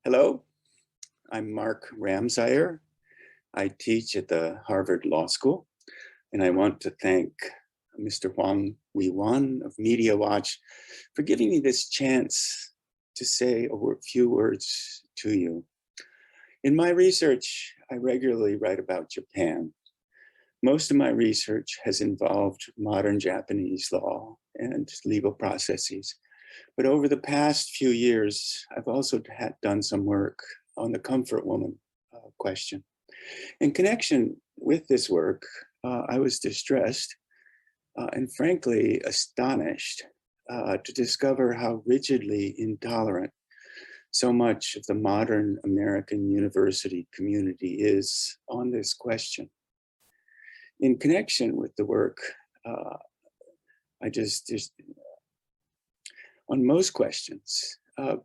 Hello, I'm Mark Ramseyer. I teach at the Harvard Law School, and I want to thank Mr. Huang Weiwan of Media Watch for giving me this chance to say a few words to you. In my research, I regularly write about Japan. Most of my research has involved modern Japanese law and legal processes. But over the past few years, I've also done some work on the comfort woman question. In connection with this work, I was distressed and frankly astonished to discover how rigidly intolerant so much of the modern American university community is on this question. In connection with the work, on most questions,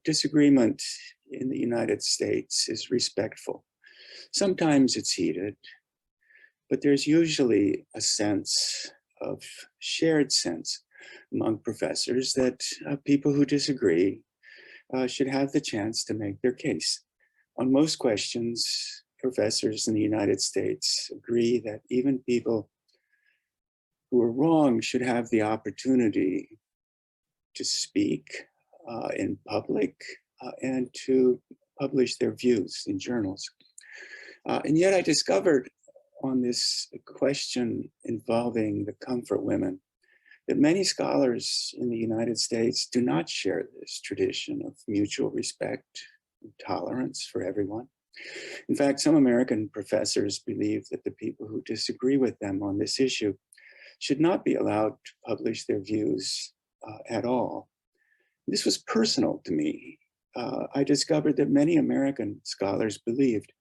disagreement in the United States is respectful. Sometimes it's heated, but there's usually a shared sense among professors that people who disagree should have the chance to make their case. On most questions, professors in the United States agree that even people who are wrong should have the opportunity to speak in public and to publish their views in journals. And yet I discovered on this question involving the comfort women that many scholars in the United States do not share this tradition of mutual respect and tolerance for everyone. In fact, some American professors believe that the people who disagree with them on this issue should not be allowed to publish their views at all. This was personal to me. I discovered that many American scholars believed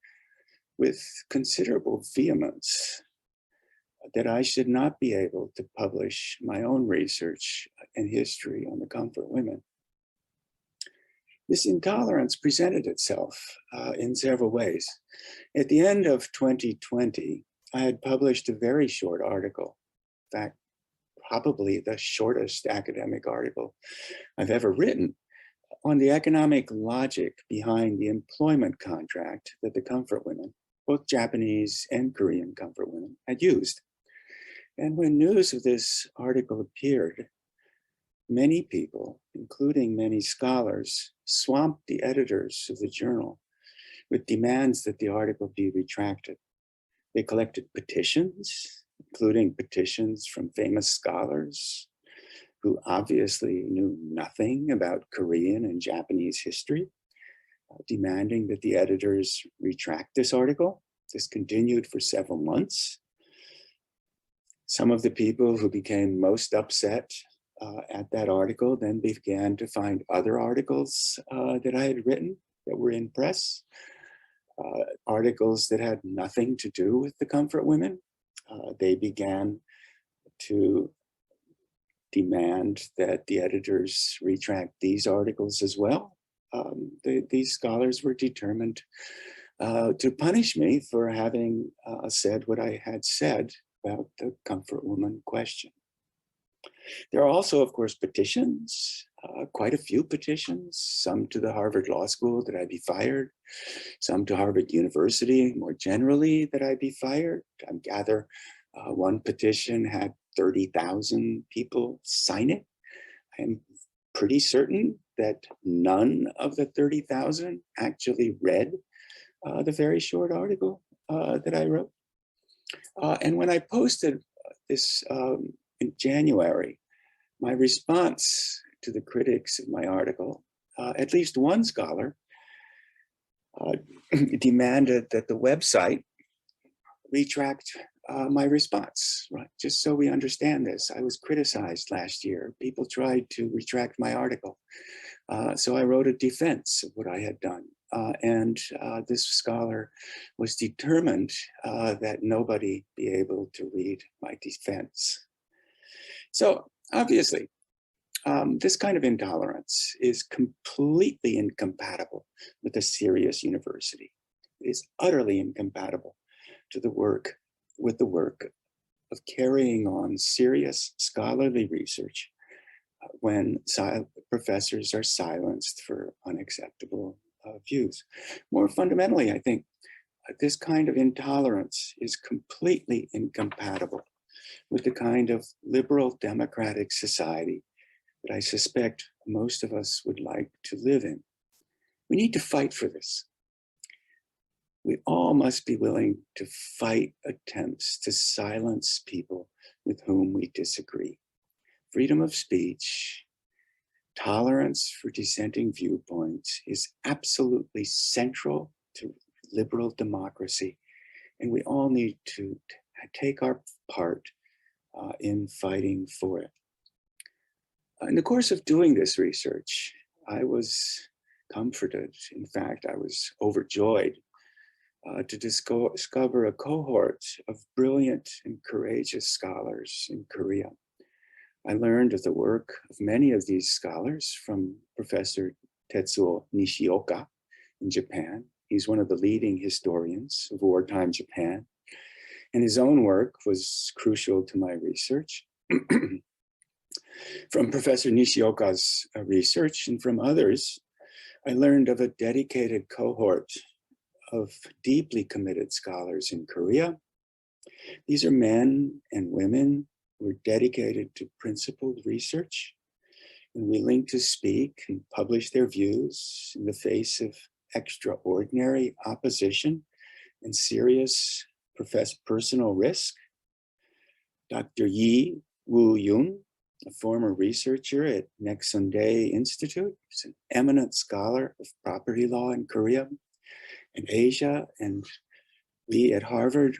with considerable vehemence that I should not be able to publish my own research and history on the comfort women. This intolerance presented itself in several ways. At the end of 2020, I had published a very short article. In fact, probably the shortest academic article I've ever written on the economic logic behind the employment contract that the comfort women, both Japanese and Korean comfort women, had used. And when news of this article appeared, many people, including many scholars, swamped the editors of the journal with demands that the article be retracted. They collected petitions, including petitions from famous scholars who obviously knew nothing about Korean and Japanese history, demanding that the editors retract this article. This continued for several months. Some of the people who became most upset at that article then began to find other articles that I had written that were in press, articles that had nothing to do with the comfort women. They began to demand that the editors retract these articles as well. These scholars were determined to punish me for having said what I had said about the comfort woman question. There are also, of course, petitions, quite a few petitions, some to the Harvard Law School that I be fired, some to Harvard University more generally that I be fired. I gather one petition had 30,000 people sign it. I'm pretty certain that none of the 30,000 actually read the very short article that I wrote. And when I posted this in January, my response to the critics of my article, at least one scholar demanded that the website retract my response, right? Just so we understand this, I was criticized last year. People tried to retract my article. So I wrote a defense of what I had done. And this scholar was determined that nobody be able to read my defense. So obviously, this kind of intolerance is completely incompatible with a serious university. It is utterly incompatible with the work of carrying on serious scholarly research when professors are silenced for unacceptable views. More fundamentally, I think this kind of intolerance is completely incompatible with the kind of liberal democratic society that I suspect most of us would like to live in. We need to fight for this. We all must be willing to fight attempts to silence people with whom we disagree. Freedom of speech, tolerance for dissenting viewpoints is absolutely central to liberal democracy, and we all need to take our part in fighting for it. In the course of doing this research, I was comforted. In fact, I was overjoyed to discover a cohort of brilliant and courageous scholars in Korea. I learned of the work of many of these scholars from Professor Tetsuo Nishioka in Japan. He's one of the leading historians of wartime Japan, and his own work was crucial to my research. From Professor Nishioka's research and from others, I learned of a dedicated cohort of deeply committed scholars in Korea. These are men and women who are dedicated to principled research and willing to speak and publish their views in the face of extraordinary opposition and serious personal risk. Dr. Yi Woo-yoon, a former researcher at Naesundae Institute, is an eminent scholar of property law in Korea and Asia, and we at Harvard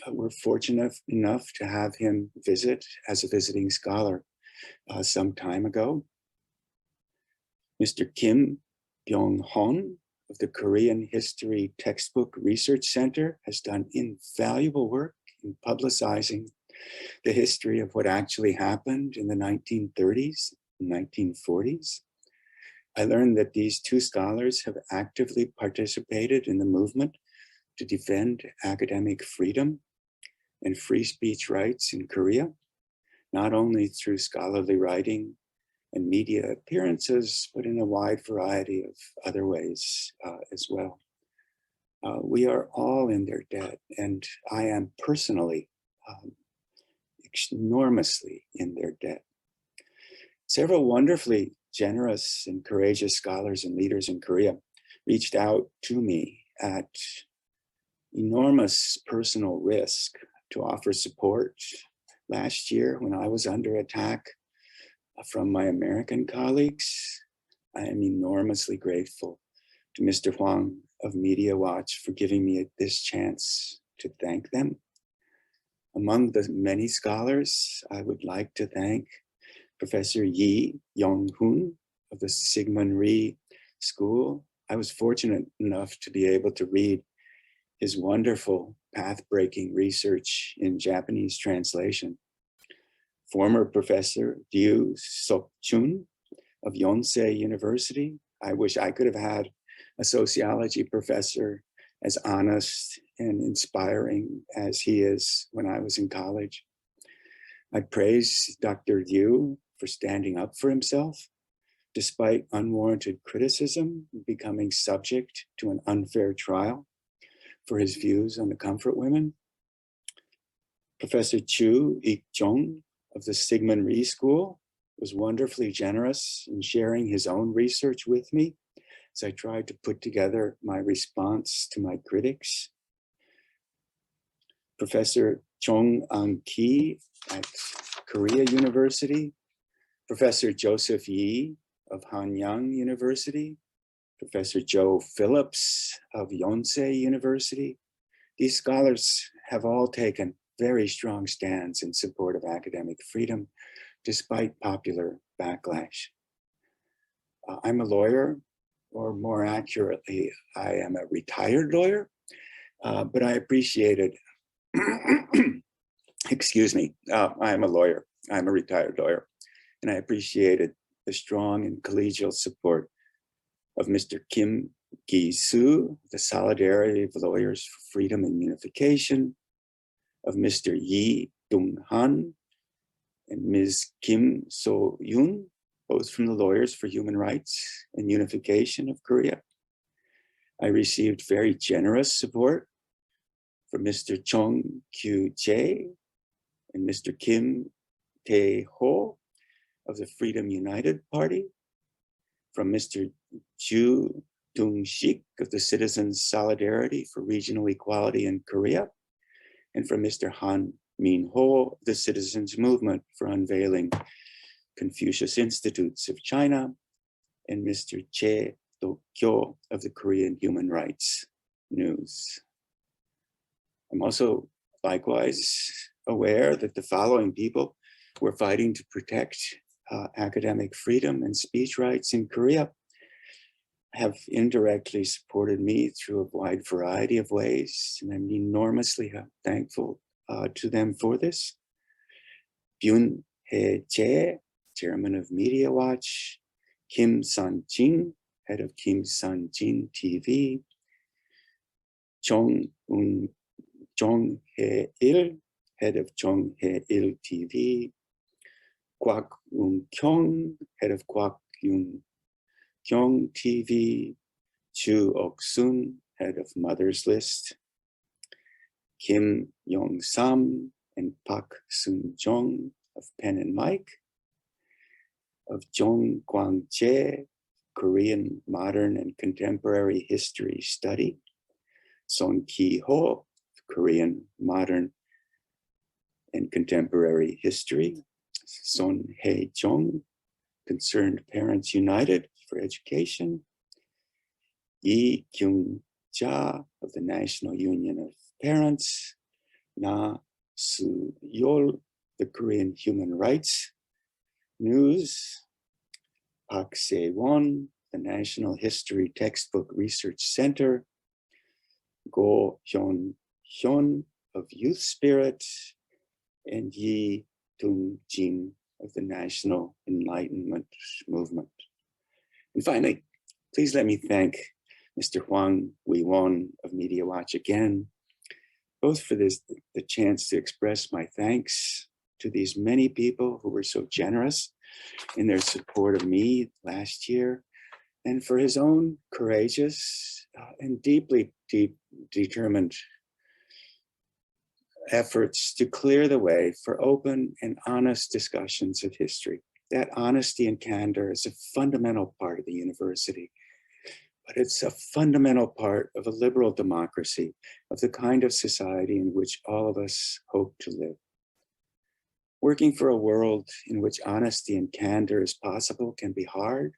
were fortunate enough to have him visit as a visiting scholar some time ago. Mr. Kim Byung-hon of the Korean History Textbook Research Center has done invaluable work in publicizing the history of what actually happened in the 1930s and 1940s. I learned that these two scholars have actively participated in the movement to defend academic freedom and free speech rights in Korea, not only through scholarly writing and media appearances, but in a wide variety of other ways as well. We are all in their debt, and I am personally enormously in their debt. Several wonderfully generous and courageous scholars and leaders in Korea reached out to me at enormous personal risk to offer support. Last year, when I was under attack from my American colleagues, I am enormously grateful to Mr. Huang of Media Watch for giving me this chance to thank them. Among the many scholars, I would like to thank Professor Yi Yong-hoon of the Sigmund Rhee School. I was fortunate enough to be able to read his wonderful path-breaking research in Japanese translation. Former Professor Ryu Sok-chun of Yonsei University. I wish I could have had a sociology professor as honest and inspiring as he is when I was in college. I praise Dr. Ryu for standing up for himself, despite unwarranted criticism, becoming subject to an unfair trial for his views on the comfort women. Professor Chu Ik-jong of the Sigmund Rhee School was wonderfully generous in sharing his own research with me as I tried to put together my response to my critics. Professor Chong Ang-ki at Korea University, Professor Joseph Yi of Hanyang University, Professor Joe Phillips of Yonsei University. These scholars have all taken very strong stands in support of academic freedom, despite popular backlash. I'm a lawyer, or more accurately, I am a retired lawyer, but I appreciated, excuse me, I am a lawyer, I'm a retired lawyer, and I appreciated the strong and collegial support of Mr. Kim Gi-soo, the Solidarity of Lawyers for Freedom and Unification, of Mr. Yi Dong-han and Ms. Kim So-yoon, both from the Lawyers for Human Rights and Unification of Korea, I received very generous support from Mr. Chong Kyu-jae and Mr. Kim Tae-ho of the Freedom United Party, from Mr. Ju Dong-sik of the Citizens Solidarity for Regional Equality in Korea, and from Mr. Han Min-ho of the Citizens Movement for Unveiling Confucius Institutes of China, and Mr. Che Do-kyo of the Korean Human Rights News. I'm also likewise aware that the following people who are fighting to protect academic freedom and speech rights in Korea have indirectly supported me through a wide variety of ways, and I'm enormously thankful to them for this. Byun Hye-jae, chairman of Media Watch, Kim Sun-jin, head of Kim Sun-jin TV, Jong Hae-il, head of Jong Hae-il TV, Kwak Eun-kyung, head of Kwak Eun-kyung TV, Chu Ok-sun, head of Mother's List, Kim Yong-sam and Park Seung-jong of Pen and Mic, of Jong Kwang-jae, Korean Modern and Contemporary History Study, Son Ki-ho, Korean Modern and Contemporary History, Son Hae-jong, Concerned Parents United for Education, Yi Kyung-ja of the National Union of Parents, Na Su-yol, the Korean Human Rights News, Park Se-won, the National History Textbook Research Center, Go Hyun-hyun of Youth Spirit, and Yi Tung-jin of the National Enlightenment Movement. And finally, please let me thank Mr. Hwang Wee-won of Media Watch again, both for the chance to express my thanks to these many people who were so generous in their support of me last year, and for his own courageous and deeply determined efforts to clear the way for open and honest discussions of history. That honesty and candor is a fundamental part of the university, but it's a fundamental part of a liberal democracy, of the kind of society in which all of us hope to live. Working for a world in which honesty and candor is possible can be hard,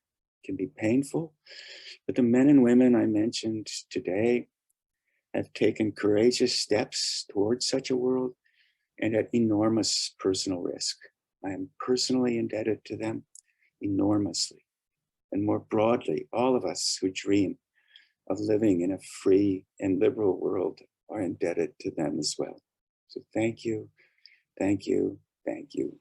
can be painful, but the men and women I mentioned today have taken courageous steps towards such a world, and at enormous personal risk. I am personally indebted to them enormously. And more broadly, all of us who dream of living in a free and liberal world are indebted to them as well. So thank you, thank you, thank you.